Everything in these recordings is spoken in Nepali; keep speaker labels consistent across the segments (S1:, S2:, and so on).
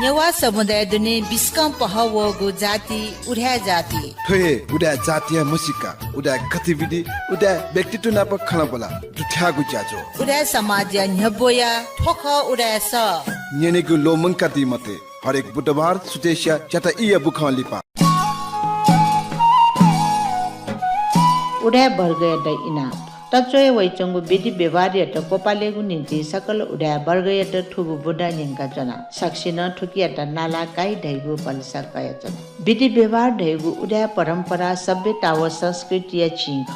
S1: नेवा समुदाय दुने बिस्कम पहवगु जाति उड्या जाति
S2: थोए उडा जातीय मुसिका उडा गतिविधि उडा व्यक्तित्व नाप खना बोला दुठ्यागु ज्याजो
S1: उडा समाज न्यबोया ठोख उडा स
S2: नेनेगु लोमंका दी मते हरेक बुधबार सुतेशिया चता इया बुखा लिपा
S3: उडा वर्ग इना तचोय वैचंगु विधि व्यवहार यत कोपालेगु निजी सकल उडा वर्ग यत ठुबु बुडा निंका जना साक्षिन ठुकियत नाला काई ढैगु पलसा कयचन विधि व्यवहार ढैगु उडा परम्परा सभ्यता व संस्कृति या चिंख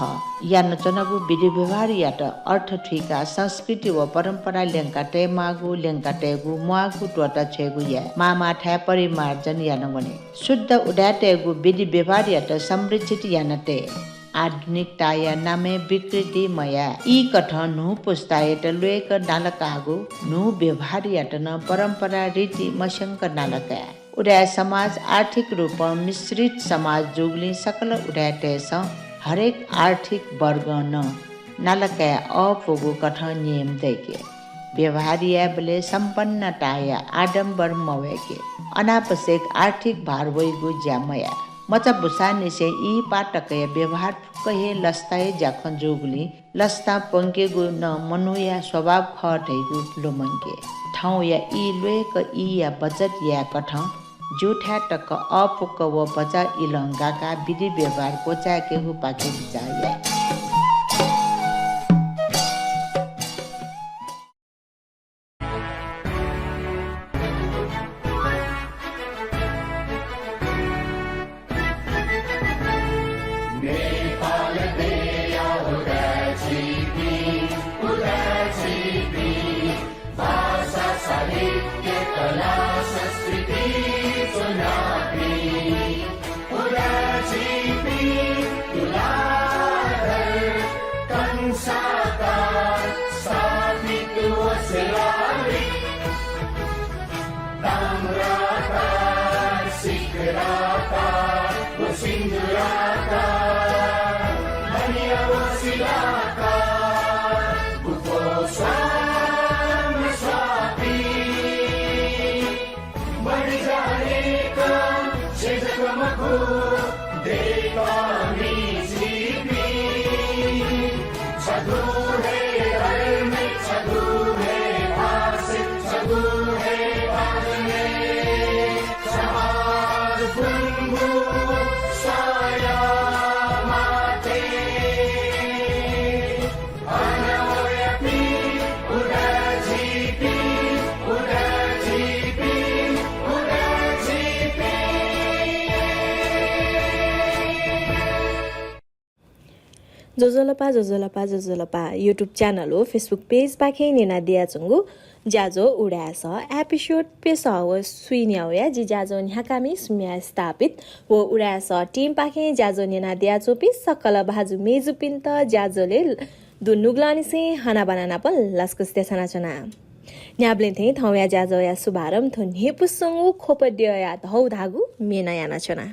S3: या नचनगु विधि व्यवहार यत अर्थ ठिका संस्कृति व परम्परा लेंका टेमागु लेंका टेगु मुआगु टोटा छेगु या मामा ठा परिमार्जन या नगने शुद्ध उडा टेगु विधि व्यवहार यत संरक्षित या नते आधुनिकता या नामे विकृति मया ई कथन नु पुस्तायत लुएक नालकागु नु व्यवहार यातन परम्परा रीति मशंक नालका उडा समाज आर्थिक रूप मिश्रित समाज जुगली सकल उडा टेस हरेक आर्थिक वर्ग न नालका अपुगु कथन नियम देके व्यवहार या बले संपन्नता या आडम्बर मवेके अनापसेक आर्थिक भार वैगु ज्यामया मचा बुसा निसे ई पाटक व्यवहार कहे लस्ताए जाखन जोगली लस्ता पंके गु न मनुया स्वभाव खटैगु लोमंके ठाउँ या ई लुएक ई या बचत या कठ जुठा टक अपुक व बचा इलंगाका विधि व्यवहार कोचाके हु पाके बिचाया
S4: जोजोलपा YouTube च्यानल हो फेसबुक पेज पाखे नेना दिया चंगु जाजो उडास एपिसोड पेसाव सुइन्याव या जी जाजो न्याकामी सुम्या स्थापित वो उडास टीम पाखे जाजो नेना दिया चोपी सकल भाजु मेजु पिन्त जाजोले दुनुग्लानी से हना बनाना पल लस्कुस्ते छनाचना न्याब्ले थे थौया जाजो या शुभारम थो नेपुसंगु खोपड्य या धौ धागु मेना याना छना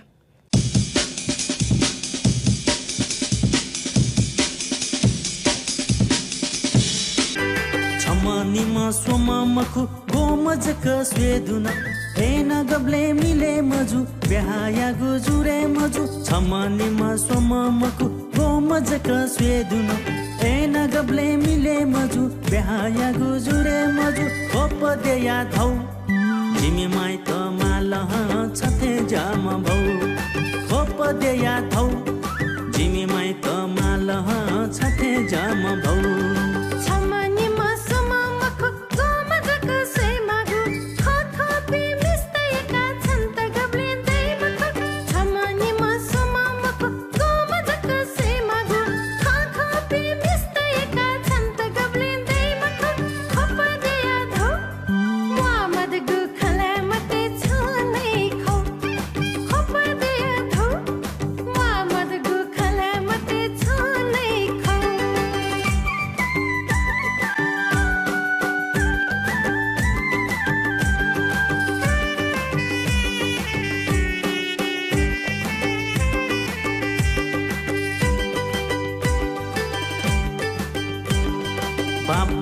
S5: निमा सोमा मखु गोमजक स्वेदुना हेन गब्ले मिले मजु बेहाया गुजुरे मजु छमा निमा सोमा मखु गोमजक स्वेदुना हेन गब्ले मिले मजु बेहाया गुजुरे मजु खोप देया धौ जिमी माइ त मालह छथे जाम भौ खोप देया धौ जिमी माइ त मालह छथे जाम भौ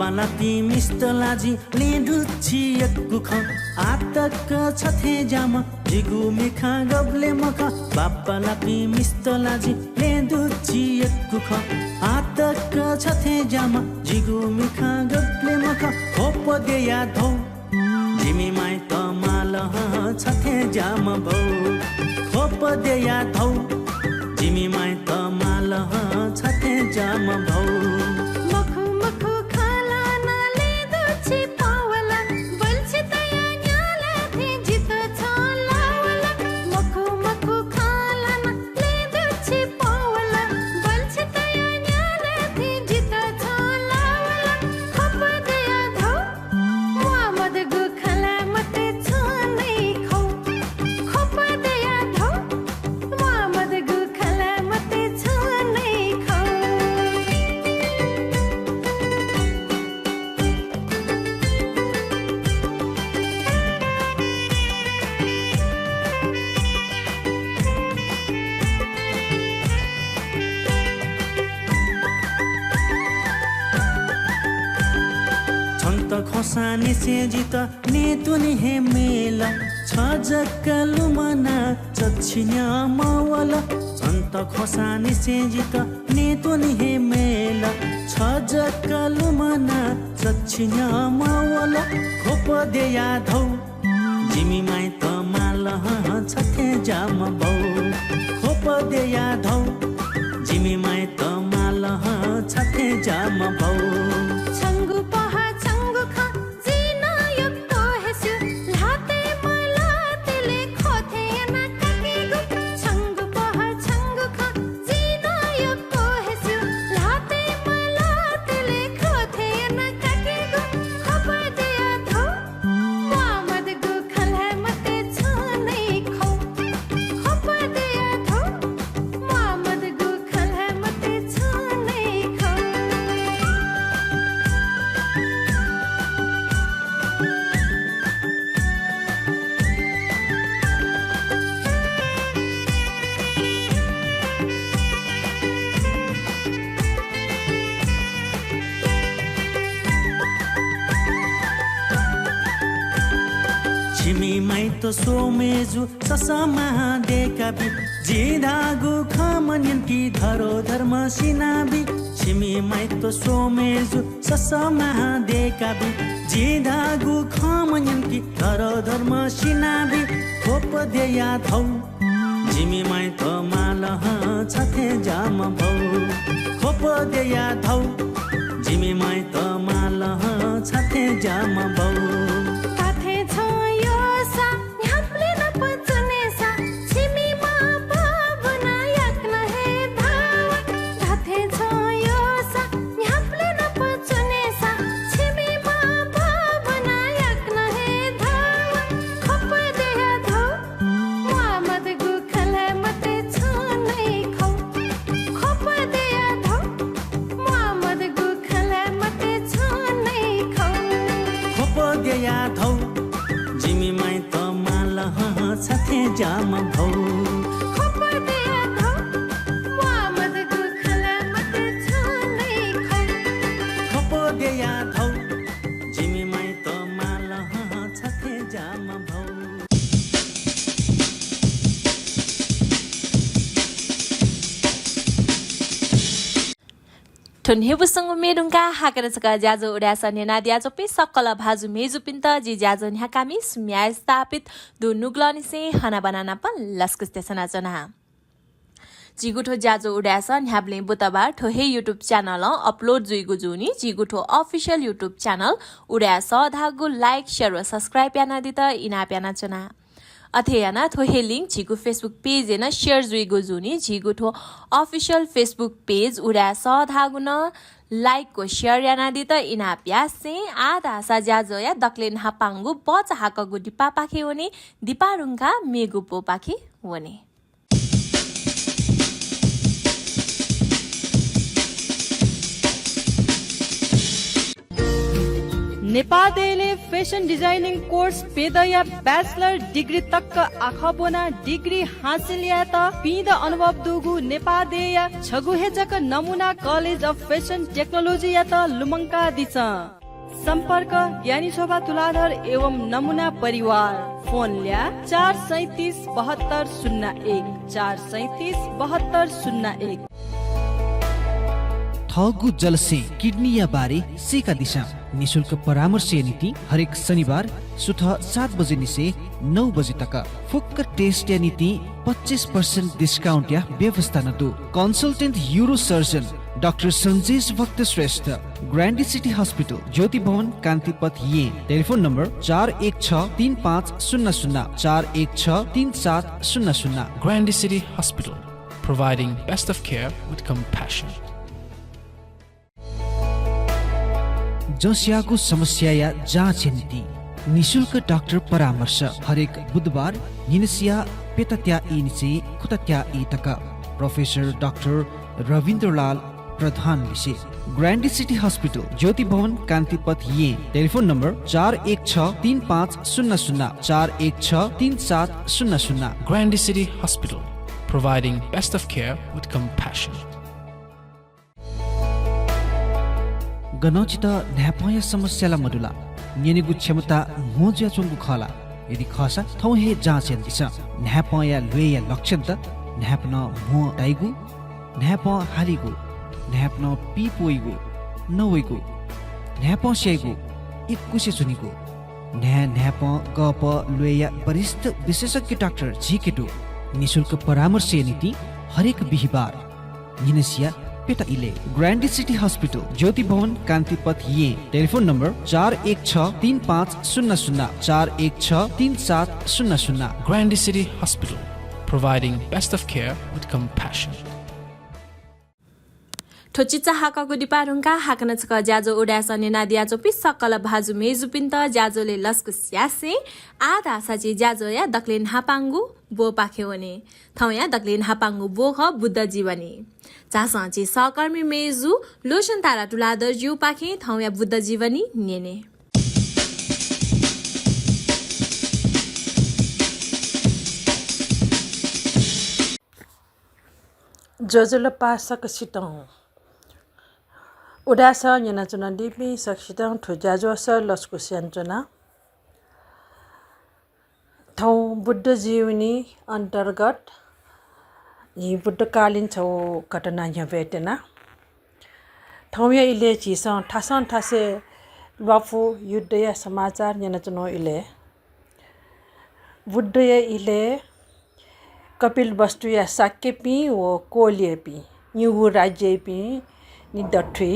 S5: बालाती मिष्ट लाजी लेडुछि यक्कु ख आत आतक छथे जाम जिगु मिखा गब्ले मख बाप्पा लापी मिस्त लाजी ले दुची कुख आतक छथे जाम जिगु मिखा गब्ले मख खोप देया धौ जिमी माई त माल छथे जाम भौ खोप देया धौ जिमी माई त माल छथे जाम भौ
S6: मखु मखु खाला नाले दुची पावला बल्छि तया न्याला थे जित छलावला मखु मखु खाला नाले दुची पावला बल्छि तया न्याला थे जित छलावला खप दया धौ मोहम्मद गु खला मते छनै खौ खप दया धौ मोहम्मद गु खला मते छनै खौ
S5: छन्त खोसानी से जित नेतुनी हे मेला छ जक्कलु मना चच्छिन्या मावला छन्त खोसानी से जित नेतुनी हे मेला छ जक्कलु मना चच्छिन्या मावला खोप देया धौ जिमी माई त माल छथे जाम बौ खोप देया धौ जिमी माई त माल छथे जाम बौ
S6: छंगु पहा छंगु खा जिना यक्तो हेस्यो लाते मला तेले खोथे ना काकेगु छंगु पहा छंगु खा जिना यक्तो हेस्यो लाते मला तेले खोथे ना काकेगु खप दया धौ मोहम्मद गु खला मते छनै खौ खप दया धौ मोहम्मद गु खला मते छनै खौ
S5: छिमी माई त सोमेजु ससमा देकाबी जिधागु खमन्यन की धरो धर्म सिनाबी छिमी माई त सोमेजु ससमा देकाबी जिधागु खमन्यन की धरो धर्म सिनाबी खोप देया धौ जिमी माई त माल छथे जाम भौ खोप देया धौ जिमी माई त माल छथे जाम भौ
S6: काथे छ यो सा न्याप्ले न पचने सा छिमी मा भावना याक्न हे धावा काथे छ यो सा न्याप्ले न पचने सा छिमी मा भावना याक्न हे धावा खप देया धौ मोहम्मद गु खला मते छनै खौ खप देया धौ मोहम्मद गु खला मते छनै खौ
S5: खोप देया धौ जिमी माई त माल छथे जाम भौ
S6: खप दया धौ मोहम्मद गु खला मते छनै खौ
S5: खोप देया धौ जिमी माई त माल छथे जाम भौ
S4: ठुन्हेबुसँग मेडुङका हाकरचका ज्याजो उड्यास नेनादियाजो पे सक्कल भाजु मेजु पिन्त जी ज्याजो न्याकामी सुम्या स्थापित दु नुग्लनिसे हना बनाना पन लस्कस्ते सना जना जिगुठो ज्याजो उड्यास न्याब्ले बुधबार ठोहे युट्युब च्यानल अपलोड जुइगु जुनी जिगुठो अफिसियल युट्युब च्यानल उड्यास धागु लाइक शेयर व सब्स्क्राइब याना दित इना प्याना चना अथेयाना थोहे लिंक झिगु फेसबुक पेज एना शेयर जुइगु जुनी झिगुठो अफिसियल फेसबुक पेज उड्यास धागुन लाइक को शेयर याना दित इना प्यासे आधा सा ज्याजो या दक्लेन हापांगु बच हाकगु दिपा पाखे वने दिपारुङका मेगु पो पाखे वने
S7: नेपालले फेसन डिजाइनिङ कोर्स पेदया ब्याचलर डिग्री तक आखबोना डिग्री हासिल या त पिद अनुभव दुगु नेपालदेया छगु हेजक नमुना कलेज अफ फेसन टेक्नोलोजी या त लुमंका दिछ सम्पर्क ज्ञानी शोभा तुलाधर एवं नमुना परिवार। फोन ल्या 437 7201 437 7201।
S8: थगु जलसे किडनी या बारे सेका दिशा निशुल्क परामर्श नीति हरेक शनिबार सुथ 7 बजे निसे 9 बजे तक। फुक्क टेस्ट या नीति 25% डिस्काउंट या व्यवस्था नतु। Consultant euro surgeon doctor Sanjesh भक्त श्रेष्ठ, ग्रांडी सिटी हॉस्पिटल, ज्योति भवन, कांतिपथ ये। Telephone number 41635000 41633700।
S9: Grandi City Hospital, providing best of care with compassion.
S8: जसियाको समस्या या जाँच नीति निशुल्क डाक्टर परामर्श हरेक बुधबार निनसिया पेतत्या इनिचे खुतत्या इतक। प्रोफेसर डाक्टर रविन्द्रलाल प्रधान विषय, ग्रांडी सिटी हॉस्पिटल, ज्योति भवन, कांतिपथ ये। Telephone number 41635000 41633700।
S9: Grandi City Hospital, providing best of care with compassion.
S8: गनौचित न्यापया समस्याला मडुला नेनेगु क्षमता मोज्या चोंगु खला यदि खसा थौ हे जाँच दिस न्यापया लुया लक्षण त न्यापन मो डाइगु न्याप हालिगु न्यापन पिपोइगु नवइगु न्याप सेगु इकुसे सुनिगु न्याप गप लुया वरिष्ठ विशेषज्ञ डाक्टर झिकेटु निशुल्क परामर्श नीति हरेक बिहीबार निनसिया पेटा इले। ग्रांडी सिटी हॉस्पिटल, ज्योति भवन, कांतिपथ ये। Telephone number 41635000 41633700।
S9: Grandi City Hospital, providing best of care with compassion.
S4: ठोचिचा हाकाको डिपारुङका हाकन छक ज्याजो उडासने नादिया चोपी सकल भाजु मेजु पिन्त ज्याजोले लस्कु स्यासे आधा साची ज्याजो या दक्लिन हापाङ्गु बो पाखेवने थौया दक्लिन हापाङ्गु बो ख बुद्ध जीवनी चासाची सहकर्मी मेजु लोसन तारा टुलादर जिउ पाखे थौया बुद्ध जीवनी नेने
S10: जोजोल पासक सिटौं उडास न्यना चुना डिपी सक्षितौं ठु ज्याजो स लस्कु स्यान्चुना थौ बुद्ध जीवनी अन्तर्गत यी बुद्धकालीन छौ घटना यहाँ भेटेना थौया इले चिस ठासन ठासे लफु युद्धय समाचार न्यना चुनो इले बुद्धय इले कपिल वस्तु या साक्य पी वो कोलिए पी न्युगु राज्य पी नि दठ्वी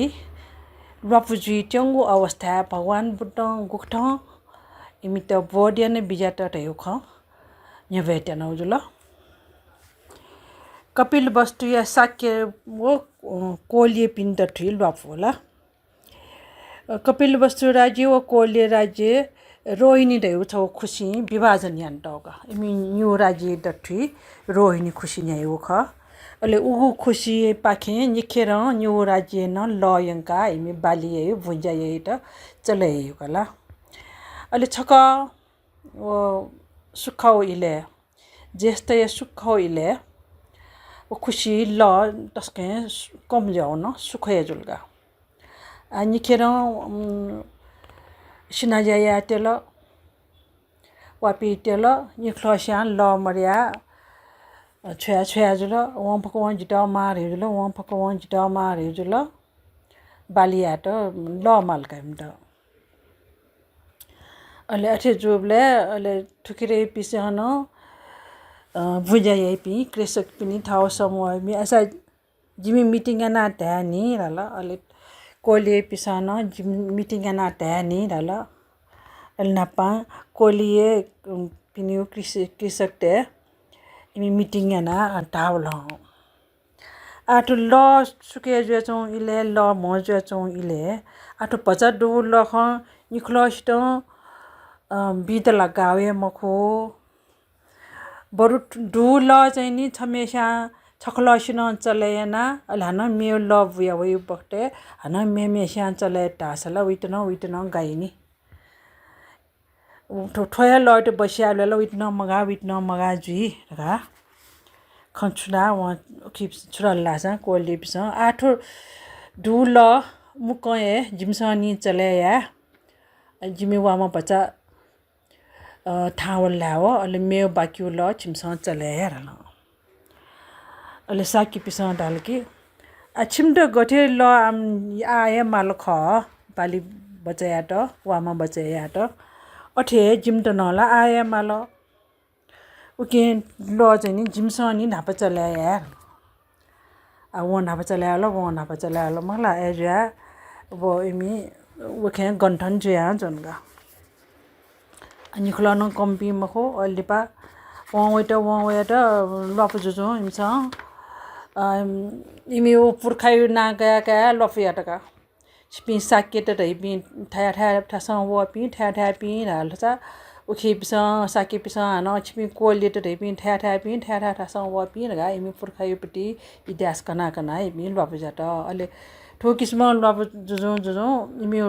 S10: लफुजी ट्यंगु अवस्था भगवान बुद्ध गुख्ठ इमित बोडियन बिजात रह्यो ख यहाँ भेटेन उजुल कपिल वस्तु या साक्य वो कोलिए पिन दठ्वी लफु होला कपिल वस्तु राज्य वो कोलिए राज्य रोहिणी रह्यो छौ खुसी विभाजन यान्टोगा इमि न्यू राज्य दठ्वी रोहिणी खुसी न्यायो ख अले उगु खुसी पाखे निखेर न्यू राज्य न लयंका इमि बालिए भुंजाए त चलेयो कला अले छक ओ सुखाउ इले जेस्तय सुखाउ इले ओ खुसी ल तस्के कम जाउ न सुखय जुलगा आ निखेर सिनाजाया तेल वापी तेल निख्लस्या ल मरिया छ्या छ्या जुल वं पकवान जिटा मार जुल वं पकवान जिटा मार जुल बालिया त ल मालकाम त अले अथे जोबले अले ठुकिरे पिसन भुजायै पि कृषक पनि थाउ समूह मि असा जिमी मिटिङ ना त्यानी रला अले कोलिए पिसन जिम मिटिङ ना त्यानी रला अलनापा कोलिए पिनियो कृषक ते इमी मिटिङ ना टावल आठो ल सुके जचौ इले ल म जचौ इले आठो पचा दु ल ख निखलस्ट बिद लगावे मखो बरु दु ल चाहिँ नि छमेशा छखलसिन चलेना अलहान मे ल बुया वइ बक्ते हन मेमेशा चले टासला वितन गाइनी ठोया लट बसियाले ल वितन मगा जुई रा खन्छुना व खिप छुरल्ला सा कोलिप्स आठो दु ल मुकए जिमसनी चलेया जिमी वामा बच्चा ठावल लाओ अले मेयो बाक्यू ल छिमसँग चले हेरल अले साकी पिसँग डाल के छिमट गठे ल आए माल ख पाली बचाया त वामा बचाया त अठे जिमट नला आए माल उके ल चाहिँ नि जिमसँग नि नापा चले यार वो नापा चले ल वो नापा चले ल मला एजा वो इमी वखे गन्ठन जुया जनगा अनि खलन कम्पी मखो अलिपा ववेटा लप जुजो इमसा इमी वो पुरखाइ ना गया लफियाटका स्पि साकेट दै बि थाया थाया थासा वो पि थाया थाया पि हालसा उखे पिसा साके पिसा न छिपि कोलेट दै बि थाया थाया पि थाया थाया थासा वो पि नगा इमी पुरखाइपटि इतिहास कना कना इमी लप जाट अले ठो किसिम लप जुजो इमी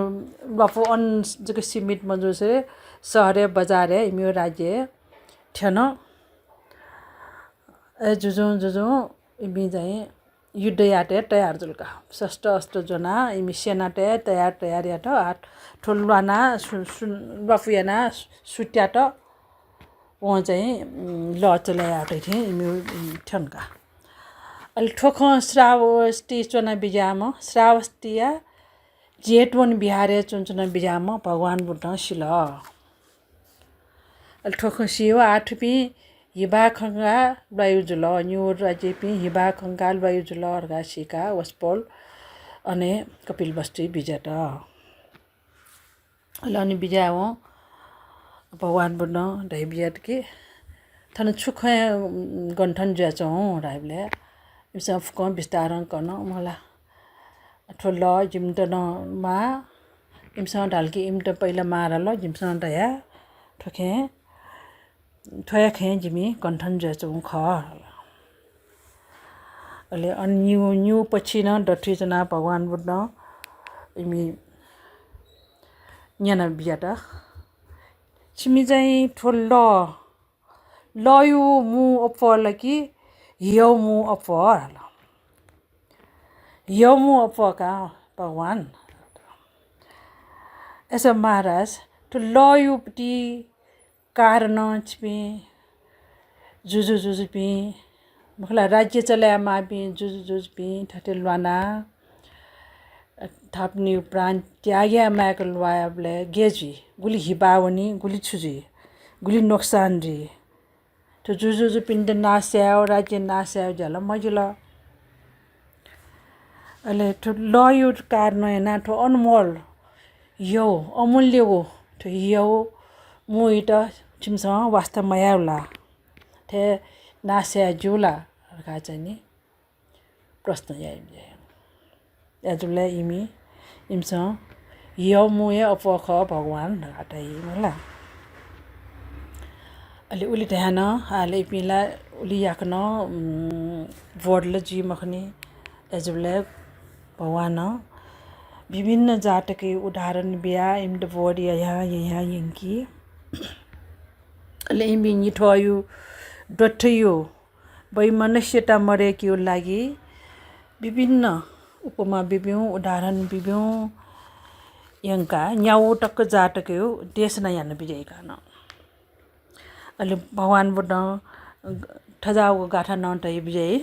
S10: लप अन जक सीमित मजो से शहरे बजारे इमी राज्य ठन जुजो इमी चाहिँ युद्ध याटे तयार जुलका शस्त्र अस्त्र जना इमी सेना तयार याट ठुल्वाना लफुयाना सुट्याट वहाँ चाहिँ ल चला याटे थिए इमी ठनका अलि ठोख श्रावस्ती चुना बिजाम श्रावस्तीया जेठवन बिहारे चुना बिजाम भगवान बुद्ध शिल अलि ठोख सियो आठपी हिबा खंगा लयु जुल न्यू राज्य पि हिबा खंगा लयु जुल अर्गा सिका वस्पोल अने कपिल बस्ती बिजाट अनि बिजाओ भगवान बुद्ध ढाइ बिजाट के थन छुख गन्ठन ज्याचौ राइबले इसा फुक विस्तारण गर्न मला ठोल जिमटन मा इमसा ढालकी इमट पहिला मार ल जिमसा दया ठोखे ठोया खे जिमी कन्ठन ज्याचौ ख अले न्यू पछि न डठी जना भगवान बुद्ध इमी न्याना बियाटा छिमी चाहिँ ठोल लयु मु अफल कि हियो मु अफल हियो मु अफका भगवान ऐसा महाराज तो लयु पटी कारण छिपी जुजु पी मखला राज्य चलाया मा पी जुजु पी ठटे लवाना थाप्ने प्राण त्याग्या माक लवायाबले गेजी गुली हिबावनी गुली छुजी गुली नोक्सान री तो जुजु पिण्ड नास्याओ राज्य नास्याओ जला मजुला अले तो लयु कारण ना तो अनमोल यो अमूल्य हो तो यो मुइटा छिमसा वास्तव मयाउला थे नास्या जुला का चाहिँ नि प्रश्न याजुले इमी इमसा यो मुए अपख भगवान हटाइ मला अलि उली ध्यान हाले पिला उली याकन वर्डल जी मखनी याजुले भगवान विभिन्न जातके उदाहरण बिया इमद वर्ड यहाँ यंकी अलि इमी निठोयु डठयो बै मनुष्यता मरे कि लागि विभिन्न उपमा बिब्यौ उदाहरण बिब्यौ यंका न्याउ टक्क जातके देश न यान बिजेका न अलि भगवान बुद्ध ठजाउ गाठा न तै बिजय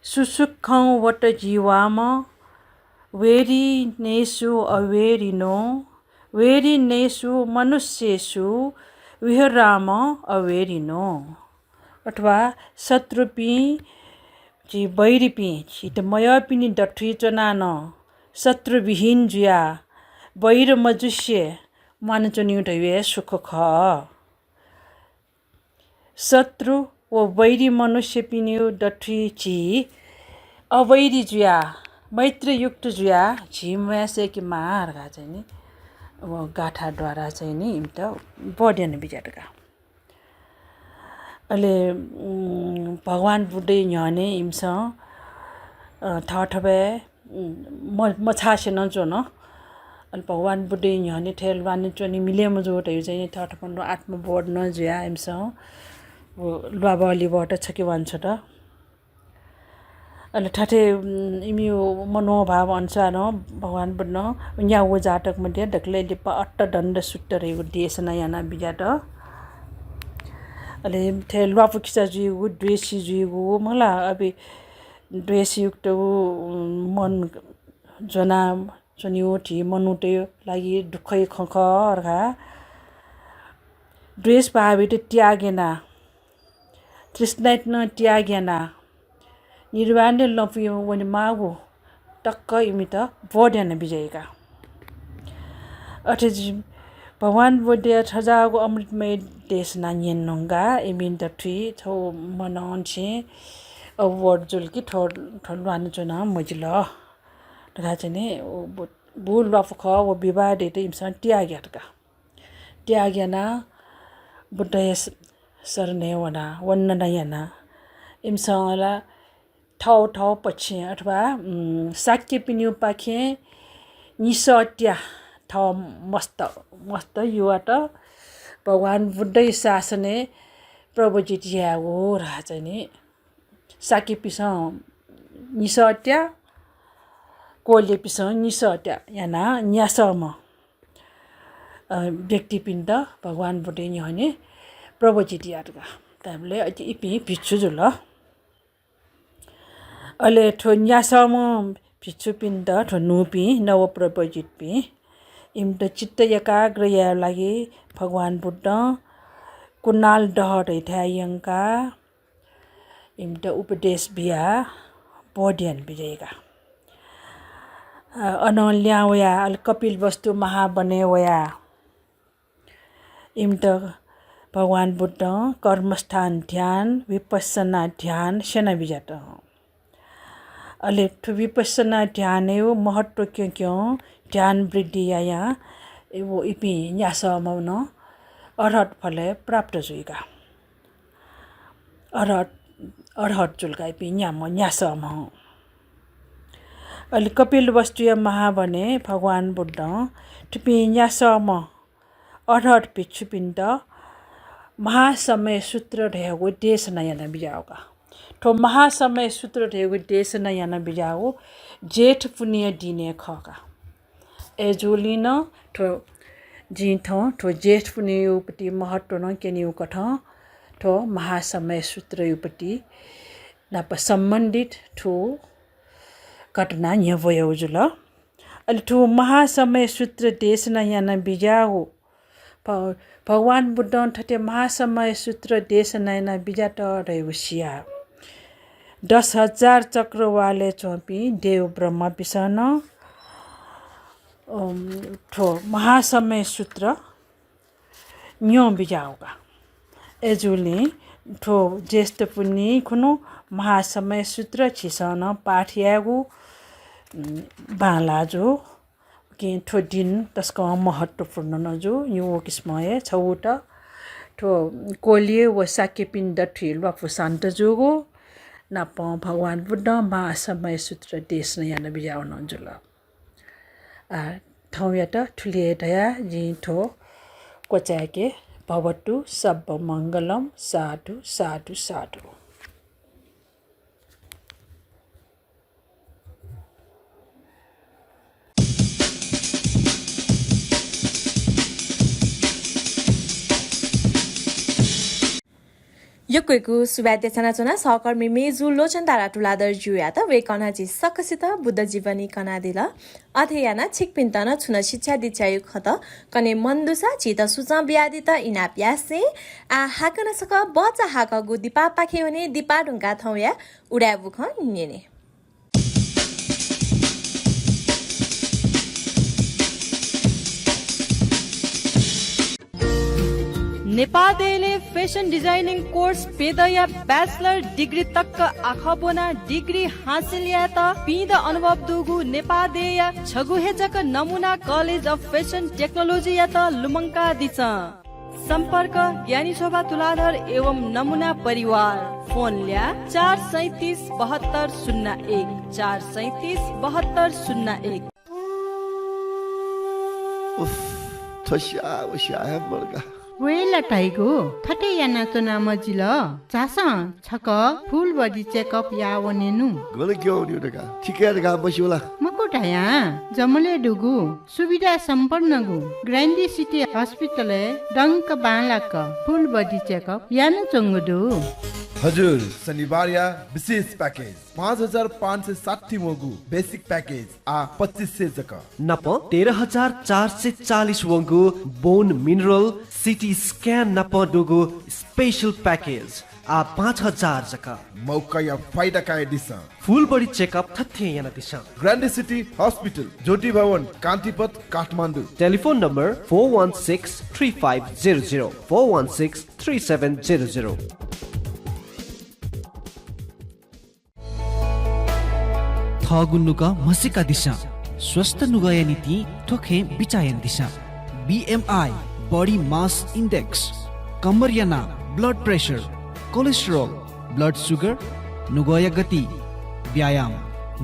S10: सुसुखौ वट जीवाम वेरी नेसु अवेरिनो वेरी नेसु मनुष्येषु विहराम अवेरिनो अथवा शत्रुपी जी बैरिपी छिट मयपिनी डठी चनान शत्रुविहीन जुया बैर मजुष्य मानचन्यु ढवे सुख ख शत्रु व बैरी मनुष्य पिन्यु डठी ची अवैरी जुया मैत्रयुक्त जुया झिम्यासे कि मार्गा चाहिँ नि अब गाठाद्वारा चाहिँ नि इम्त बढ्यान बिजाटका अहिले भगवान बुद्धै न्याने इम्स ठठबे मछासेन जो न अहिले भगवान बुद्धै न्याने ठेलवान चोनी मिले मजोट यो चाहिँ ठठपन्नो आत्म बोर्ड न जुया इम्स लुवाबलीबाट छके भन्छ त अहिले ठाठे इमियो मनोभाव अनुसार भगवान बुद्ध यहाँ वो जातक मध्ये ढकले लिपा अट्ट दण्ड सुट्ट रहेको देशना याना बिजाट अहिले थे लुवाफु खिचा जुइगु द्वेषी जुइगु मला अबे द्वेषयुक्त मन जना जनियो ठी मनुटे लागि दुखै खखरखा द्वेष भावे त्यागेना तृष्णाइत न त्यागेना निर्वाण लपियो वनि मागु टक्क इमित बोड्यान बिजयका अथे भगवान बुद्ध छजागु अमृतमय देश नान्यन नंगा इमिन दथि थो मनन छे अवॉर्ड जुल की ठोलवान चुना मजिल राजने बुल वाफख वो विवाद एते इमसन त्याग्याना बुद्ध सरने वना वन्न नयना इमसला ठाउँ पछि अथवा साक्य पिन्यु पाखे निसट्या ठाउँ मस्त युवाट भगवान बुद्धै शासने प्रभुजितिया हो राजने साक्य पिस निसट्या कोले पिस निसट्या याना न्यासम व्यक्तिपिण्ड भगवान बुद्धै नि प्रभुजितियाटका ताबले अति इपि भिच्छु जुल अहिले ठो न्यासम भिच्छु पिण्ड ठो नुपि नव प्रभुजित पि इम्त चित्त एकाग्र या लागि भगवान बुद्ध कुनाल डहर इथायंका इम्त उपदेश बिया बोड्यान बिजयका अनल्या वया कपिल वस्तु महाबने वया इम्त भगवान बुद्ध कर्मस्थान ध्यान विपස්සना ध्यान सेना बिजाट अहिले विपස්සना ध्यान हो महत्व क्यों ध्यान वृद्धि या वो इपि न्यासमन अरहत फले प्राप्त जुइगा अरहत जुलगा इपि न्यासम अहिले कपिल वस्तु महाबने भगवान बुद्ध टिपि न्यासम अरहत भिक्षुपिण्ड महासमय सूत्र रहेको देश नयाँ बिजाओगा ठो महासमय सूत्र रहेको देश नयाँ बिजाओ जेठ पुण्य दिने खका एजुलिन ठो जिठ ठो जेठ पुण्यपट्टि महत्व न केनिउ कठ ठो महासमय सूत्रपट्टि नाप सम्बन्धित ठो घटना यहाँ भयो जुल अहिले ठो महासमय सूत्र देश नयाँ बिजाओ भगवान बुद्ध ठटे महासमय सूत्र देश नयाँ बिजाट रहेको सिया 10,000 चक्रवाले चोपी देव ब्रह्म पिसन ठो महासमय सूत्र न्यो बिजाओगा एजुले ठो ज्येष्ठ पुण्य खुनु महासमय सूत्र छिसन पाठ्यागु बालाजो कि ठो दिन तस्को महत्वपूर्ण नजो यो किस्मय छौट ठो कोलिए व साक्यपिण्ड ठिल वाफु शान्त जोगो नाप भगवान बुद्ध महासमय सूत्र देश नयाँ बिजाउन जुल ठाउँयात ठुलिए दया जिठो कोचाके भवतु सब मङ्गलम साधु साधु साधु
S4: यक्कैकु सुब्याते छनाचना सहकर्मी मेजु लोचन तारा टुलादर जुयात वे कनाजी सकसित बुद्ध जीवनी कनादिल अथयाना छिकपिन्तन छुन शिक्षा दिचायु खत कने मन्दुसा चित सुचा ब्यादित इना प्यासे आ हाकन सक बचा हाकगु दिपा पाखे हुने दिपा ढुङ्गा थौया उडाबुख निने
S7: नेपालले फेसन डिजाइनिङ कोर्स पेदया ब्याचलर डिग्री तक आखबोना डिग्री हासिल या त पिद अनुभव दुगु नेपालदेया छगुहेजक नमुना कलेज अफ फेसन टेक्नोलोजी या त लुमङ्का दिछ सम्पर्क ज्ञानी शोभा तुलाधर एवं नमुना परिवार फोन ल्या 437 7201 437 7201
S2: उफ थस्या है मुर्गा
S1: वेला टाइगो थटे याना तो नाम जिल चासा छक फुल बडी चेकअप या वनेनु
S2: गले क्यों नि उडका ठिकै गा बसियोला
S1: मकोटाया जमले डुगु सुविधा सम्पन्न गु ग्रान्डी सिटी हस्पिटल डंक बालाक फुल बडी चेकअप याना चंगुदु
S2: हजुर शनिबार या विशेष पैकेज 5560 वंगु बेसिक पैकेज आ 2500 जका
S11: नप 13440 वंगु बोन मिनरल सिटी स्क्यान नप डुगु स्पेशल पैकेज आ 5000 जका
S2: मौका या फाइदा का दिशा
S11: फुल बडी चेकअप थथे याना दिशा
S2: ग्रान्डी city hospital Jyoti Bhawan Kantipath Kathmandu
S11: telephone number 41635004163700
S8: थगुन्नुका मसिका दिशा स्वस्थ नुगया नीति ठोखे बिचायन दिशा BMI बॉडी मास इंडेक्स कमरियाना blood pressure cholesterol blood sugar नुगया गति व्यायाम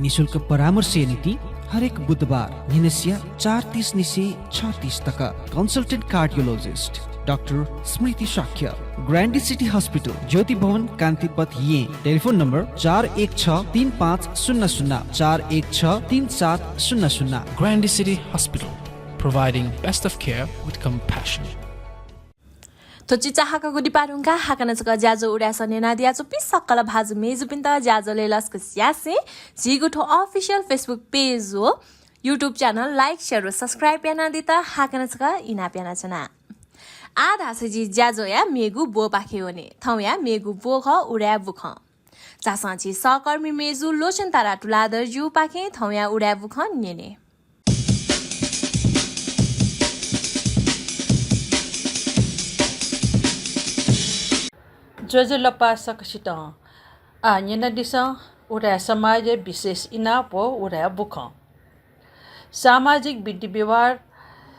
S8: निशुल्क परामर्श नीति हरेक बुधबार निनसिया 4:30 निसे 6:30 तक कंसल्टेंट कार्डियोलॉजिस्ट डॉक्टर स्मृति शाक्य ग्रान्डी सिटी हॉस्पिटल ज्योति भवन कान्तिपथ ये telephone number 41635000 41633700
S9: Grandy City Hospital, providing best of care with compassion.
S4: तो चिचाहाका गुडिपारुङका हाकनचका ज्याजो उडासने नादियाचो पिसक्कल भाजु मेजुपिन्त ज्याजोले लस्क स्यासे जिगुठो अफिशियल फेसबुक पेज हो युट्युब च्यानल लाइक शेयर र सब्स्क्राइब याना दिता हाकनचका इना प्याना छना आधा सजी ज्याजो या मेगु बो पाखे होने थौ या मेगु बो ख उडा बुख चासाची सहकर्मी मेजु लोचन तारा टुलादर जु पाखे थौ या उडा बुख नेने
S10: जोजलपा सकसित आ नेना दिसा उडा समाज विशेष इना पो उडा बुख सामाजिक विधि व्यवहार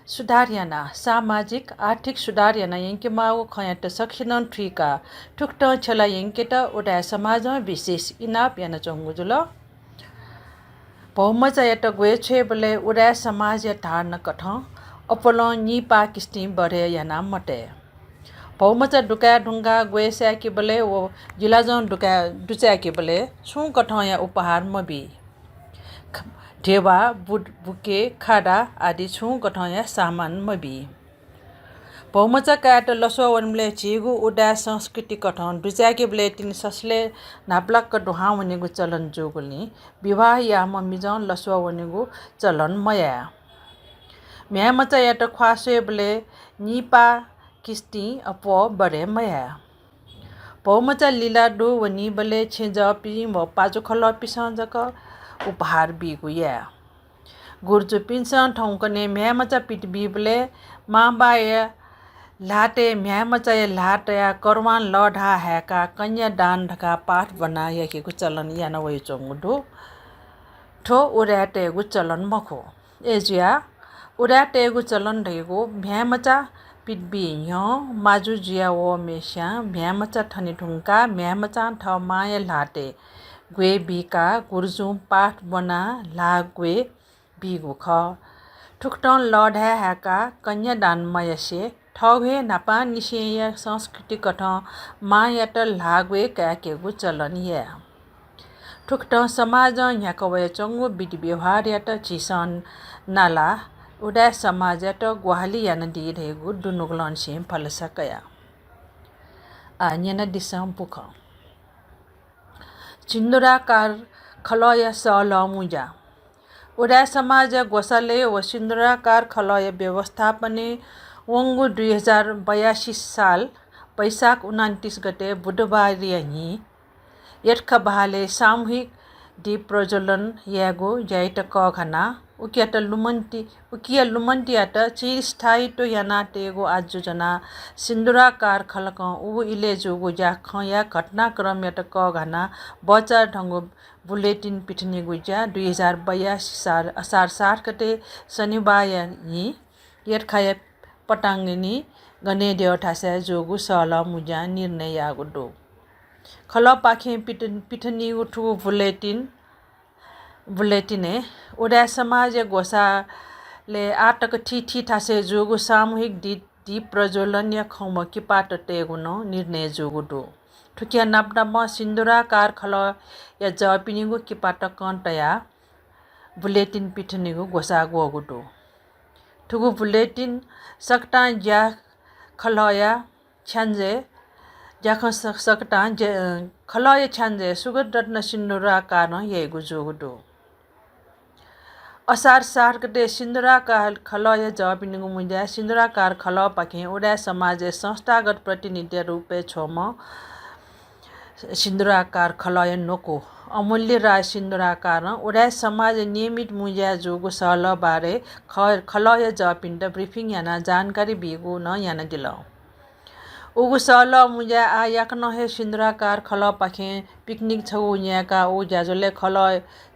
S10: सुधार याना सामाजिक आर्थिक सुधार याना यंके माओ खयात सक्षिनन ट्रीका ठुक्ट छला यंकेटा उडा समाज विशेष इनाप याना चंगुजुल बहुमचा यात गए छे बले उडा समाज या धारण कठ अपलो नि पाकिस्तान बढे याना मटे बहुमचा दुका ढुंगा गए से के बले वो जिलाजन दुका दुचा के बले छु कठ या उपहार मबी ढेवा बुके खाडा आदि छु गठया सामान मबी बहुमचा काट लसो वनले छिगु उडा संस्कृति कठन दुजाके ब्ले तिन ससले नाप्लाक दुहा वनेगु चलन जोगुली विवाह या ममिजन लसो वनेगु चलन मया म्यामचा यात ख्वासे ब्ले निपा किस्ती अपो बडे मया बहुमचा लीला दु वनी बले छेजपी म पाजो खल पिसा जक उपहार बिगु या गुर्जु पिन्सन ठौकने म्यामचा पिट बिबले माबाया लाटे म्यामचा या लाटया करवान लढा हैका कन्या दान ढका पाठ बना यकेको चलन याना वइ चंगुडो ठो उराटेगु चलन मखो एजिया उराटेगु चलन ढेगु म्यामचा पिटबि य माजु जिया वो मेशा म्यामचा ठनि ढुंका म्यामचा ठ माया लाटे ग्वे बिका गुर्जु पाठ बना लागवे बिगु ख ठुक्टन लढा हैका कन्या दान मयसे ठौहे नापा निसेय संस्कृति कठ मायाट लागवे काकेगु चलन या ठुक्ट समाज यहाँ कवय चंगु विधि व्यवहार यात चिसन नाला उडा समाज यात ग्वाहाली यान दिरहेगु दुनुगलन से फलसकया आन्यना दिसम पुख सिन्दुराकार खलय सल मुजा उडा समाज गोसाले व सिन्दुराकार खलय व्यवस्थापने वंगु 2082 साल वैशाख 29 गते बुधबार यही यटख बहाले सामूहिक दीप प्रज्वलन यागो जाइत क घना उकियात लुमन्ती यात चिरस्थायी तो याना तेगो आजोजना सिन्दुराकार खलक उ इले जोगो जा खया घटनाक्रम यात क घना बचा ढंगो बुलेटिन पिठनी गुजा 2082 साल असार 60 गते शनिबार यही यटखाया पटांगनी गने देवठासा जोगु सल मुजा निर्णय यागो दो खल पाखे पिठनी उठु बुलेटिने उडा समाज गोसाले आटक ठीठी ठासे जोगु सामूहिक दीप प्रज्वलन या खौम किपाट टेगुन निर्णय जोगुडो ठुकिया नापनामा सिन्दुराकार खल या जपिनिगु किपाट कन्टया बुलेटिन पिठनिगु गोसागु अगुडो ठुगु बुलेटिन सकटा ज्या खलया छ्यान्जे ज्याख सकटा खलया छ्यान्जे सुगत रत्न सिन्दुराकार न येगु जोगुडो असार सार्कटे सिन्दुराकार खलय जपिनिगु मुज्या सिन्दुराकार खल पाखे उडा समाज संस्थागत प्रतिनिधि रूपे छोम सिन्दुराकार खलय नोको अमूल्य राय सिन्दुराकार उडा समाज नियमित मुज्या जोगु सहल बारे खलय जपिन्ड ब्रिफिङ याना जानकारी बिगु न याना दिल उगु सहल मुज्या आ याकन हे सिन्दुराकार खल पाखे पिकनिक छौ याका उ ज्याजोले खल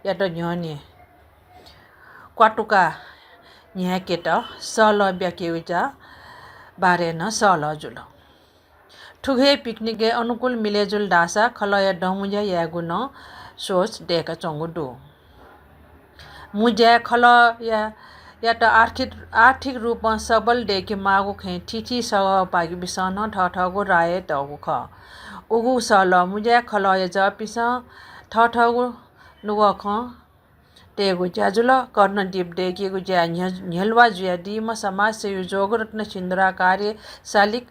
S10: याट न्यने क्वाटुका न्याकेट सल ब्याकेउजा बारे न सल जुल ठुगे पिकनिके अनुकूल मिलेजुल डासा खलया डमुजा यागु न सोच डेका चंगुडो मुज्या खल या त आर्थिक रूपमा सबल डेके मागु खे ठिठी सहभागी बिसन ठठगु राय टगु ख उगु सल मुज्या खलया जपिस ठठगु नुग ख टेगु ज्याजुल कर्ण दीप डेकेगु ज्या झेलवा जुया दिम समाज से जोग रत्न सिन्दुरा कार्य शालिक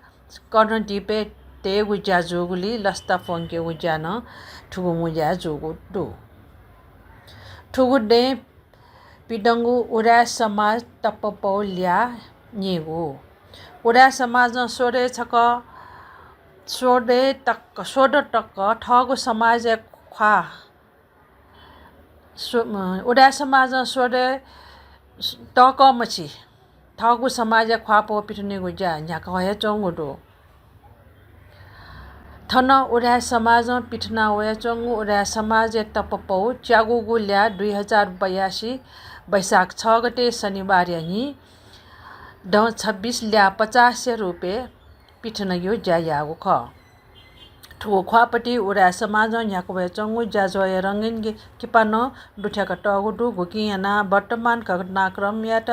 S10: कर्ण दीपे टेगु ज्या जोगुली लस्ता फंके उज्या न ठुगु मुज्या जोगु दो ठुगु डे पिडंगु उडा समाज टप्पपौ ल्या निगु उडा समाज न सोडे टक्क ठगु समाज ख्वा उडा समाज सोडे टक मछि ठगु समाज ख्वापो पिठने गुज्या न्याक हय चंगुडो थन उडा समाज पिठना वया चंगु उडा समाज टपपौ च्यागु गुल्या 2082 वैशाख 6 गते शनिबार हि ड 26 ल्या 50 रुपे पिठन यो ज्यायागु ख ठुगु ख्वापटी उडा समाज न्याक वया चंगु ज्याजोय रंगिन किपान दुठ्याक टगुडु गुकी याना वर्तमान घटनाक्रम यात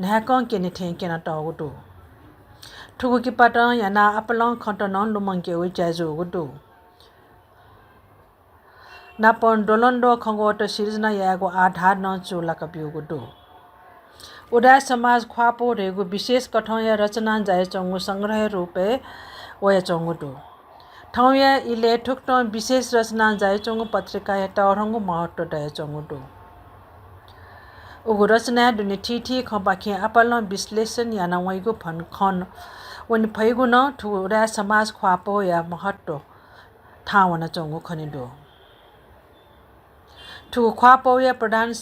S10: न्याक केने ठेकेन टगुडु ठुगु किपाट याना अपलं खटन लुमंके उ ज्याजोगुडु नापन डोलन्डो खंगोट सिर्जना यागु आधार न चोलाक बिउगुडु उडा समाज ख्वापो रेगु विशेष कठौ या रचना जाय चंगु संग्रह रूपे वया चंगुडु ठाउँ या इले ठुक्ट विशेष रचना जाय चंगु पत्रिका या टरंगु महत्व दय चंगुडु उगु रचना दुनि ठिठी खपाखे अपल विश्लेषण याना वैगु फन खन वन फैगु न ठुरा समाज ख्वापो या महत्व ठाउन चंगु खनिदो ठुगु ख्वापो या प्रधान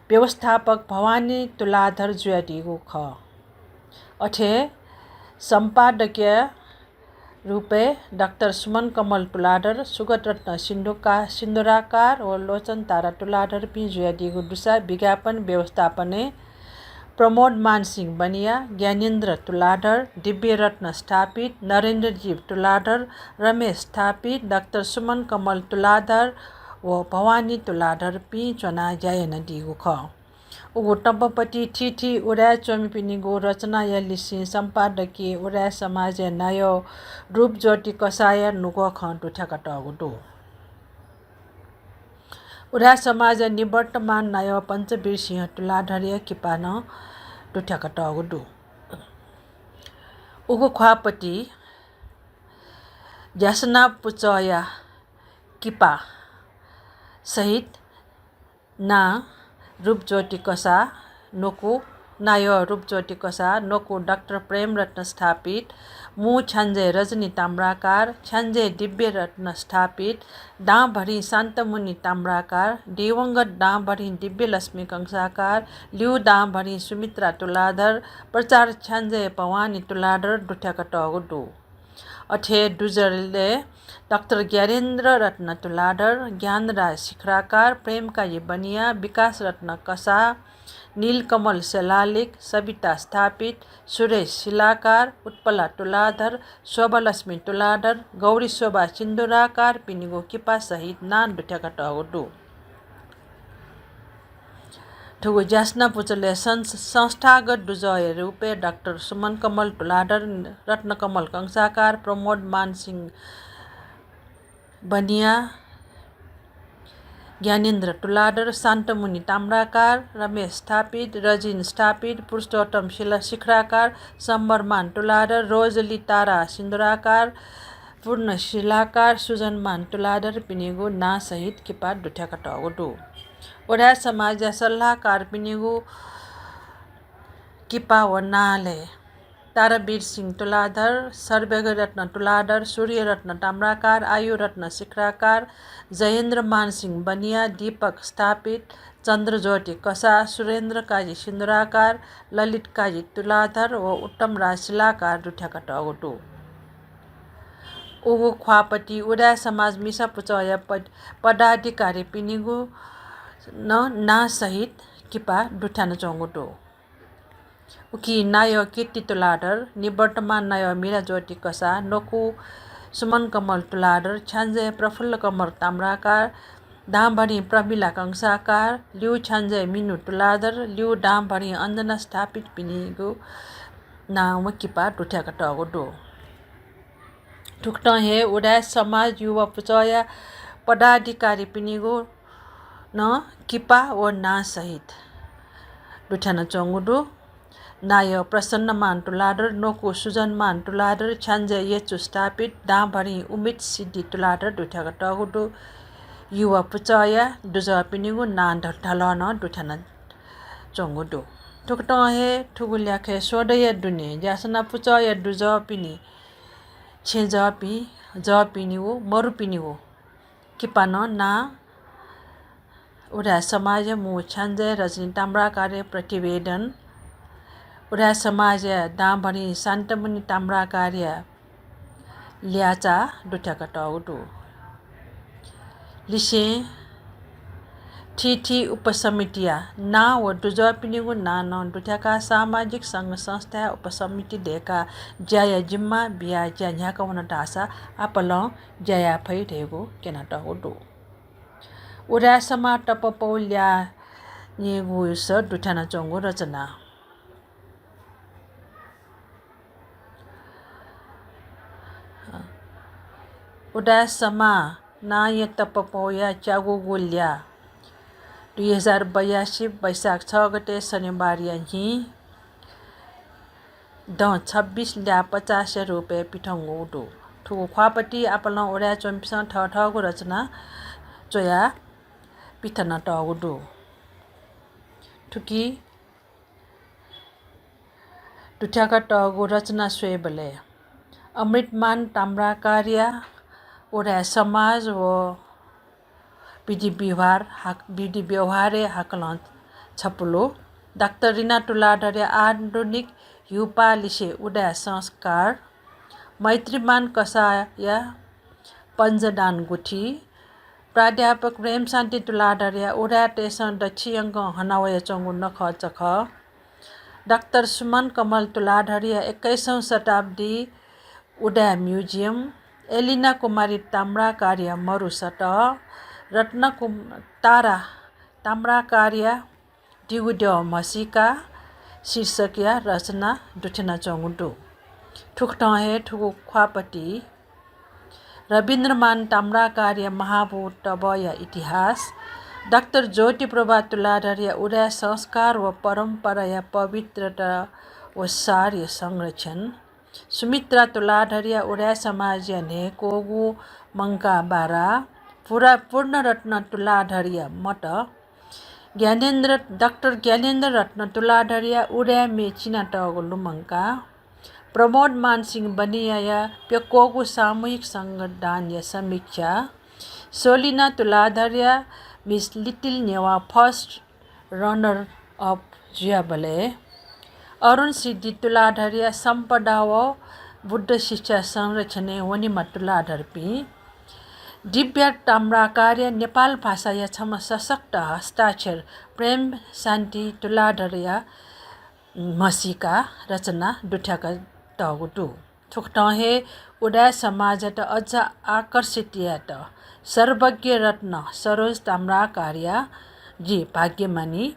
S10: व्यवस्थापक भवानी तुलाधर ज्याटिगु ख अठे सम्पादकीय रूपे डाक्टर सुमन कमल तुलाधर सुगत रत्न सिन्दुराकार व लोचन तारा तुलाधर पि जुयादिगु दुसा विज्ञापन व्यवस्थापने प्रमोद मानसिंह बनिया ज्ञानेन्द्र तुलाधर दिव्य रत्न स्थापित नरेन्द्र जीव तुलाधर रमेश स्थापित डाक्टर सुमन कमल तुलाधर व भवानी तुलाधर पि चना जायन दिगु ख उगु टम्पपति ठिठी उडा चमिपिनिगु रचना या लिसी सम्पादकीय उडा समाज नयो रूप ज्योति कसाय नुगो ख दुठ्याक टगुडु उडा समाज निवर्तमान नयो पञ्चवीर सिंह तुलाधर किपान दुठ्याक टगुडु उगु ख्वापति ज्यासना पुचया किपा सहित ना रूपज्योति कसा नोको नायो रूपज्योति कसा नोको डाक्टर प्रेम रत्न स्थापित मु छ्यान्जे रजनी ताम्राकार छ्यान्जे दिव्य रत्न स्थापित डाँभरि शान्तमुनि ताम्राकार दिवंगत डाँभरि दिव्य लक्ष्मी कंसाकार लिउ डाँभरि सुमित्रा तुलाधर प्रचार छ्यान्जे भवानी तुलाधर दुठ्याक टगुडु अठे डुजरले डाक्टर ज्ञानेन्द्र रत्न तुलाधर ज्ञानराज शिखराकार प्रेमकाजी बनिया विकास रत्न कसा नीलकमल सेलालिक सविता स्थापित सुरेश शिलाकार उत्पला तुलाधर शोभालक्ष्मी तुलाधर गौरी शोभा सिन्दुराकार पिनिगो किपा सहित नान दुठ्याक टगुडु ठुगु ज्यास्ना पुचले संस्थागत दुजय रूपे डाक्टर सुमन कमल तुलाधर रत्न कमल कंसाकार प्रमोद मानसिंह बनिया ज्ञानेन्द्र तुलाधर शान्तमुनि ताम्राकार रमेश स्थापित रजिन स्थापित पुरुषोत्तम शिखराकार सम्बरमान तुलाधर रोजली तारा सिन्दुराकार पूर्ण शिलाकार सुजनमान तुलाधर पिनिगु ना सहित किपा दुठ्याका टगुटु ओढा समाज सल्लाहकार पिनिगु किपा व नाले तारावीर सिंह तुलाधर सर्वेग रत्न तुलाधर सूर्य रत्न ताम्राकार आयु रत्न शिखराकार जयेन्द्र मानसिंह बनिया दीपक स्थापित चन्द्रज्योति कसा सुरेन्द्र काजी सिन्दुराकार ललित काजी तुलाधर व उत्तम राज शिलाकार दुठ्याका टगुटु उगु ख्वापटी उडा समाज मिसा पुचय पदाधिकारी पिनिगु ना सहित किपा दुठान चौगुटो उकी नाय कीर्ति तुलाधर निवर्तमान नाय मीरा ज्योति कसा नोकु सुमन कमल तुलाधर छान्जय प्रफुल्ल कमल ताम्राकार दामभरी प्रमिला कंसाकार लिउ छान्जय मिनु तुलाधर लिउ दामभरी अञ्जना स्थापित पिनिगु नाम किपा दुठ्याका टगुटो ठुक्ट हे उडा समाज युवा पुचया पदाधिकारी पिनिगु न किपा व ना सहित दुठ्यान चौगुटो नाय प्रसन्नमान तुलाधर नोकु सुजनमान तुलाधर छान्जय येचु स्थापित दामभरी उमित सिद्धि तुलाधर दुठ्याका टगुटो युवा पुचया दुज पिनिगु ना ढलन दुठ्यान चौगुटो ठुक्ट हे ठुगुल्याखे सोडय दुने ज्यासना पुचया दुज पिनि छे ज पिनिगु मरु पिनिगु किपान ना उडा समाज मु छान्जय रजनी ताम्राकार्य प्रतिवेदन उडा समाज दामभरी शान्तमुनि ताम्राकार्य ल्याचा दुठ्याका टगुटु लिसे ठिठी उपसमितिया ना व दुज पिनिगु ना न दुठ्याका सामाजिक सङ्घ संस्था उपसमिति देका ज्याया जिम्मा बिया ज्या न्याका वन टासा आपल ज्याया फै रहेको केना टगुटु उडा समा टप पौल्या नेगु स दुठाना चौगु रचना उडा समा ना ये तप पौया च्यागु गोल्या 2082 वैशाख 6 गते शनिबार हि द 26 ल्या 50 रुपैयाँ पिठङ्गु उडु ठुगु ख्वापटी आपल उडा चम्पिस ठगु रचना चोया पिथन टगुडु ठुकी दुठ्याका टगु रचना स्वेबले अमृतमान ताम्राकार्य उडा समाज व विधि व्यवहारे हाकल छपुलो डाक्टर रिना तुलाधर आधुनिक युपालिसे उडा संस्कार मैत्रीमान कसाया पञ्जदान गुठी प्राध्यापक प्रेम शान्ति तुलाधर उडा टेसन दक्षियङ्ग हनावय चङ्गु नख चख डाक्टर सुमन कमल तुलाधर 21औं शताब्दी उडा म्युजियम एलिना कुमारी ताम्राकार्य मरुसट रत्न तारा ताम्राकार्य दिगुड्य मसिका शीर्षकीय रचना दुठेना चौगुटु ठुक्टहे ठुगु ख्वापटी रविन्द्रमान ताम्राकार्य महाभूतवय इतिहास डाक्टर ज्योति प्रभा तुलाधर उडा संस्कार व परम्परा पवित्रता व सार्य संरक्षण सुमित्रा तुलाधर उडा समाज ने कोगु मंका बारा पूर्ण रत्न तुलाधर मठ डाक्टर ज्ञानेन्द्र रत्न तुलाधर उडा मेचिना टगुलु मंका प्रमोद मानसिंह बनिया प्यकोगु सामूहिक संगठन समीक्षा Solina Tuladhar miss little Newa first runner up जियाबले अरुण सिद्धि तुलाधर सम्पदा व बुद्ध शिक्षा संरक्षण वनिमा तुलाधर पी दिव्य ताम्राकार्य नेपाल भाषा क्षम सशक्त हस्ताक्षर प्रेम शान्ति तुलाधर मसिका रचना दुठ्याका टगुटु ठुक्टहे उडा समाज अझ आकर्षित सर्वज्ञ रत्न सरोज ताम्राकार्य जी भाग्यमानी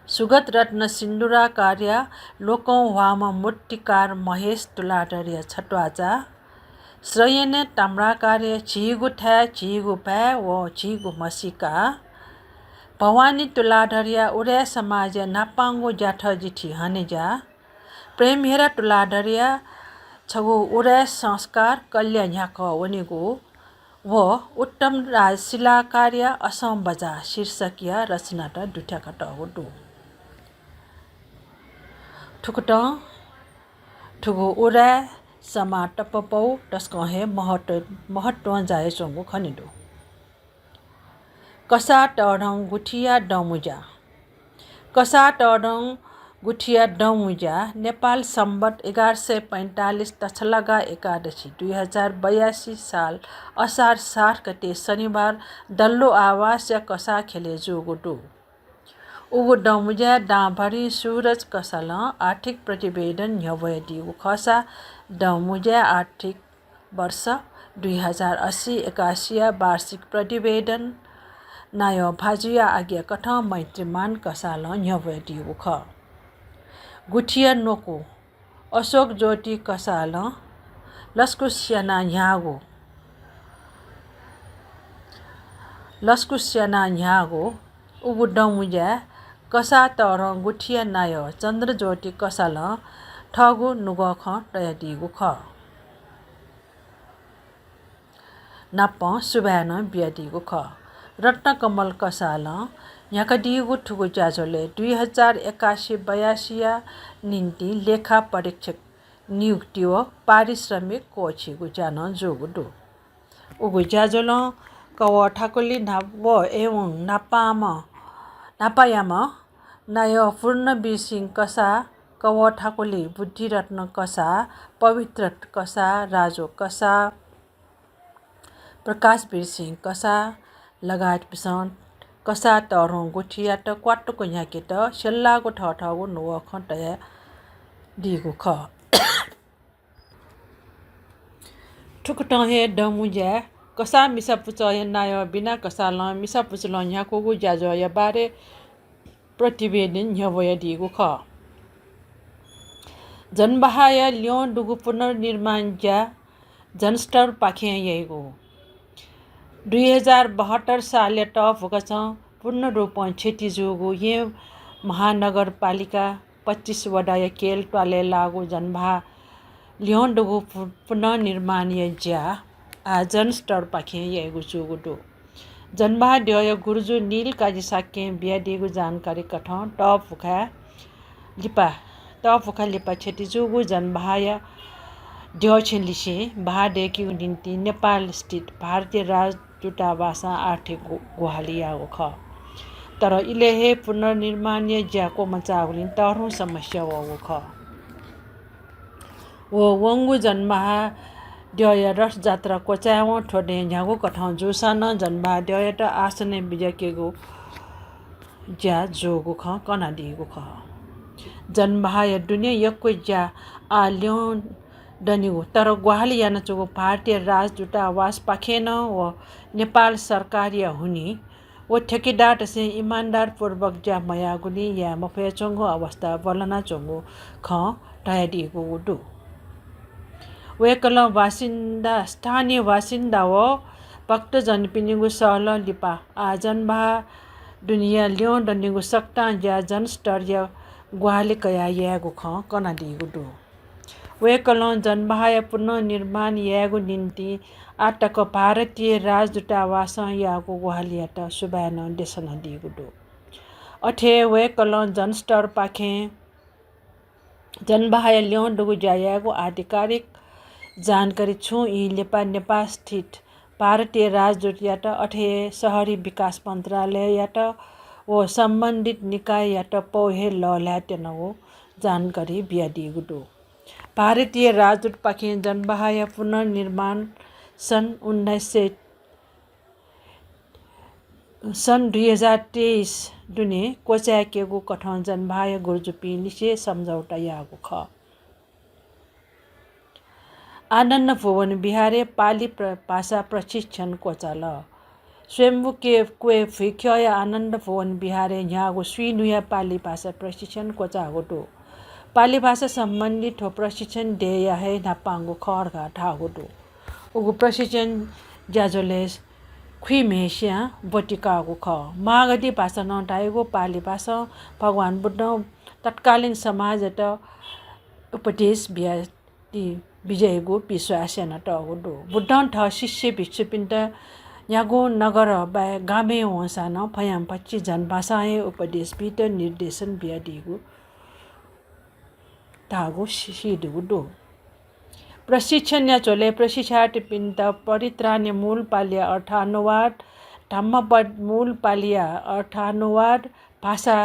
S10: सुगत रत्न सिन्दुरा कार्य लोकौं वाम मुट्टिकार महेश तुलाडर्य छटवाचा श्रयने ताम्रा कार्य चिगु ठ्या चिगु पै व चिगु मसिका भवानी तुलाडर्य उडे समाज नापाङ्गु जाठ जिठी हनेजा प्रेम हेरा तुलाडर्य छगु उडे संस्कार कल्याण याक वनिगु व उत्तम राजशिला कार्य असम बजा शीर्षकीय रचनाट दुठ्याकट हुडु ठुकुट ठुगु उडे समा टपपौ टस्कहे महत्व जाए चोंगु खनिडु कसा टडङ गुठिया डमुजा कसा टडङ गुठिया डमुजा नेपाल सम्बत 1145 तछलगा एकादशी 2082 साल असार 7 गते शनिबार दल्लो आवास या कसा खेले जोगुडु उगु डमुजा डाँभरी सूरज कसल आर्थिक प्रतिवेदन न्यवयदी खसा डमुजा आर्थिक वर्ष 2080-81 वार्षिक प्रतिवेदन नायो भाजुया आज्ञा कठ मैत्रीमान कसाल न्यवयदी उख गुठिया नोको अशोक ज्योति कसाल लस्कुस्याना न्यागो उगु डमुजा कसा तर गुठिया नायो चन्द्र ज्योति कसाल ठगु नुगख टयदिगु ख नाप सुब्यान बियादिगु ख रत्न कमल कसाल यहाँका दिगु ठुगु ज्याजोले 2081-82 निम्ति लेखा परीक्षक नियुक्ति व पारिश्रमिक कोछिगु ज्यान जोगुडु उगु ज्याजोल कव ठाकुली नाप एवं नापायाम नायो पूर्ण बिरसिंह कसा कव ठाकुली बुद्धिरत्न कसा पवित्र कसा राजो कसा प्रकाश बिरसिंह कसा लगायत पिसन कसा तरौँ गुठिया त क्वाटोको याके त सेल्लाको ठठगु नुव खटया दिगु ख ठुकटहे डमुजा कसा मिसा पुचय नाय बिना कसा ल मिसा पुचल यहाँको ज्याजो या बारे प्रतिवेदन न्यवय दिगु ख जनबहाय ल्यो डुगु पुनर्निर्माण ज्या जनस्टर पाखे यगु 2072 साल टफुकछ पूर्ण रूप क्षति जोगु ये महानगरपालिका 25 वडा केल टले लागु जनभा ल्योन डुगु पुनर्निर्माण ज्या आ जनस्टर पाखे यगु जोगुडु जनभा ड्य गुरुजु नील काजी साके बिया दिगु जानकारी कठ टफुका लिपा क्षति जोगु जनभाय ड्यछेलिसे भाडेकी निम्ति नेपाल स्थित भारतीय राजदूतावास आर्थिक गुहालियाको ख तर इलेहे पुनर्निर्माण ज्याको मचाउलिन तरौँ समस्या वो ख वो वंगु जन्मा ड्य रथ जात्रा कोचाव ठोडे झ्यागो कठाउँ जोसान जन्मा ड्य त आसने बिजकेगो ज्या जोगो ख कनादिगो ख जन्माय दुनिया यक्को ज्या आ ल्यो डनिगु तर गुहाली याना चोगो भारतीय राजदूतावास पाखेन व नेपाल सरकारी हुने वो ठेकेदार से ईमानदार पूर्वक ज्या मयागुनी या मफेचोंगो अवस्था बलना चोंगो ख टायदिगु उडु वेकल वासिन्दा स्थानीय वासिन्दा व भक्त जनपिनिगु सहल लिपा आजनभा दुनिया ल्यो डनिगु सक्ता ज्या जनस्तरीय गुहाली कया यागु ख कनादिगु दु वेकल जनभाय पुनर्निर्माण यागु निम्ति आटक भारतीय राजदूतावास यागु गुहालियाट सुबान देशन दिगु दु अठे वेकल जनस्टर पाखे जनभाय ल्योन डुगु जायागु आधिकारिक जानकारी छु यी नेपाल स्थित भारतीय राजदूत याट अठे शहरी विकास मन्त्रालय याट वो सम्बन्धित निकाय याट पौहे लल्याटेन हो जानकारी बिया दिगु दु भारतीय राजदूत पाखे जनबहाय पुनर्निर्माण सन् 2023 दुने कोच्याकेगु कठौँ जनभाय गुर्जुपी लिसे सम्झौता यागु ख आनन्द भुवन बिहारे पाली भाषा प्रशिक्षण कोचाल स्वयंभू के क्वे फिक्य आनंद फोन बिहारे यहाँको सुइनुया पाली भाषा प्रशिक्षण कोचागोटो पाली भाषा सम्बन्धित हो प्रशिक्षण देय है नापाङ्गो खरगा ठागोटो उगु प्रशिक्षण ज्याजोले खुइ मेसिया बटिकाको ख मागधी भाषा नटाएको पाली भाषा भगवान बुद्ध तत्कालीन समाज उपदेश विजयको विश्वास नटगो बुद्ध ठ शिष्य भिक्षुपिन्ट यहाँको नगर गामे होसान फयाम 25 जन भाषाएँ उपदेश बिट निर्देशन बियादिगो तागो सिडुडो प्रशिक्षण या चोले प्रशिक्षार्थ पिन्त परित्राण्य मूल पालिया अर्थानुवाद धम्मपद मूल पालिया अर्थानुवाद भाषा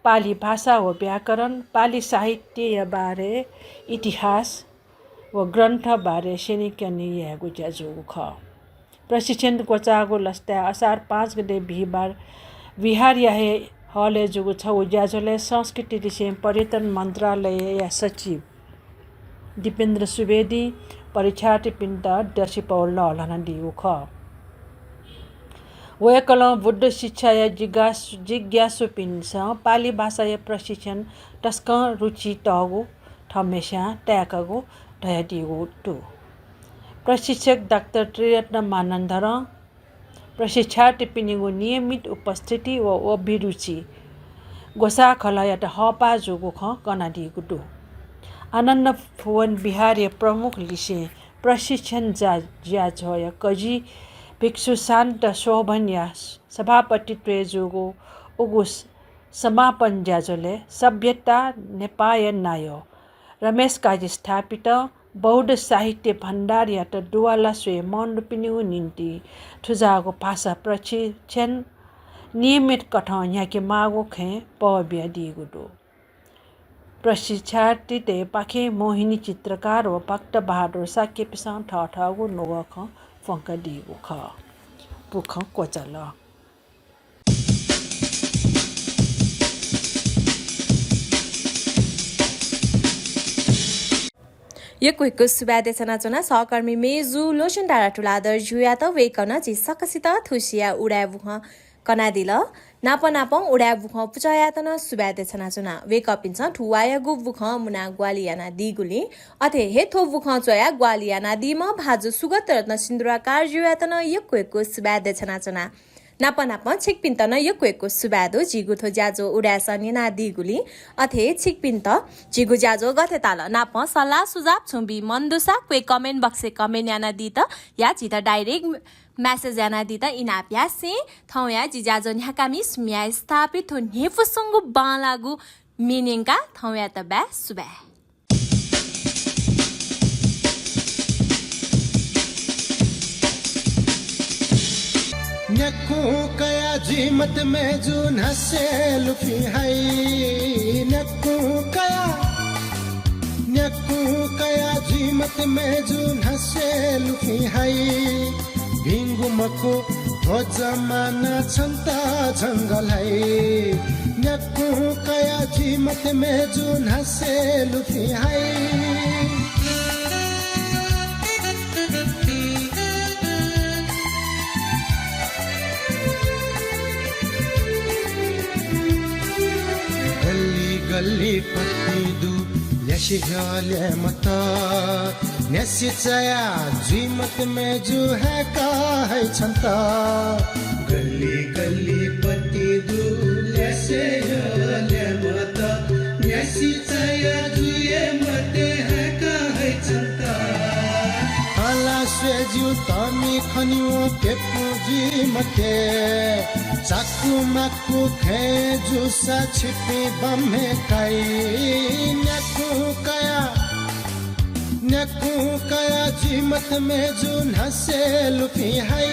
S10: पाली भाषा व व्याकरण पाली साहित्य बारे इतिहास व ग्रन्थ बारे सेनिकनियाको ज्याजोको ख प्रशिक्षण कोचागो लस्ता असार 5 गते बिहिबार बिहार याहे हले जुगु छ ज्याजोले संस्कृति विषय पर्यटन मन्त्रालय या सचिव दिपेन्द्र सुवेदी परीक्षार्थी पिन्ट दर्शी पौल हलन दियो ख वयकल बुद्ध शिक्षा या जिज्ञासु पिन्स पाली भाषा या प्रशिक्षण टस्क रुचि टगो ठमेस्या ट्याकगो ढयादिगो टु प्रशिक्षक डाक्टर त्रिरत्न मानन्धर प्रशिक्षार्थी पिनिगो नियमित उपस्थिति व अभिरुचि गोसा खलयात हपा जोगो ख कनादिगो टु आनन्द फुवन बिहारी प्रमुख लिसे प्रशिक्षण ज्याझय कजी भिक्षु शान्त शोभन या सभापतित्व जोगो उगु समापन ज्याजोले सभ्यता नेपाय नायो रमेश काजी स्थापित बौद्ध साहित्य भण्डार या त दुवाला स्वे मण्डपिनिउ निम्ति ठुजाको भाषा प्रशिक्षण नियमित कठ यहाँके मागो खे पव्य दिएको दो प्रशिक्षार्थी ते पाखे मोहिनी चित्रकार व भक्त बहादुर साके पिसाङ ठगो नोख फङ्क दिएको ख पुख कोचल
S4: यको सुबादे चना सहकर्मी मेजु लोशन डाँडा ठुलादर जुया त वेकन जी सकसित थुसिया उडा बुख कनादिल नाप उडा बुख पुचयातन सुबादे चना वेकपिन्छ ठुवाया गु बुख मुना ग्वालियाना दिगुली अथे हेथो बुख चया ग्वालियाना दिम भाजु सुगत रत्न सिन्दुराकार जुयातन यको सुबादे चना नाप छिकपिन्तन यको सुबादो जिगुथो ज्याजो उडास निना दिगुली अथे छिकपिन्त जिगु ज्याजो गथे ताल नाप सल्लाह सुझाव छुम्बी मन्दुसा क्वे कमेन्ट बक्से कमेन्ट याना दी त या चिता डाइरेक्ट मैसेज याना दी त इनाप या से थौ या जि ज्याजो न्याकामी स्म्या स्थापित हो नेफुसंगु बालागु मिनिङका थौ या त बा सुबा
S12: न्याकु कया जीमत में जुन हसे लुफी है न्याकु कया जीमत में जुन हसे लुफी है भिंगु मको हो जमाना छन्ता जंगल है न्याकु कया जीमत में जुन हसे लुफी है गल्ली पत्नी दु ल्यासी ह्याले मता न्यासी चया जीमत में जो है का है छन्ता गल्ली पत्नी दु ल्यासी ह्याले मता न्यासी चया जुए मते है का है छन्ता हाला से जु तमी खनियो पेपु जी मते चाकु माकु खे जुसा छिपी बम्हे काई न्याकु कया जीमत में जुन हसे लुफी है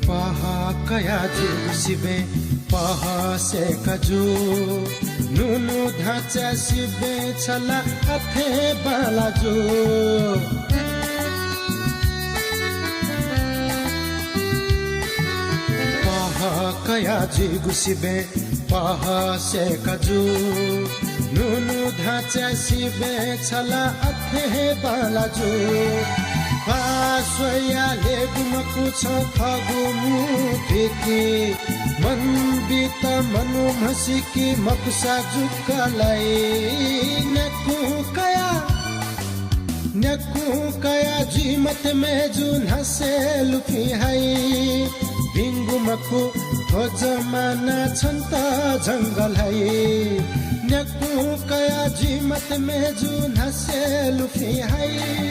S12: पहा कया जी सिबे पहा से कजू नुनु ढाचा सिबे छला अथे बालाजू पहा कया जी गुसिबे पहा से कजू नुनु धाचा सिबे छला अथे बालाजु पासया लेगुमकु छ खगुमु ठेकी मन बित मनु मसिकी मकुसा जुक्कलाई न्याकु कया जीमत में जुन हसे लुकी हाई बिंगुमकु खोजमाना छन्त जंगल हाई न्याकु कया जीमत में जुन हसे लुकी हाई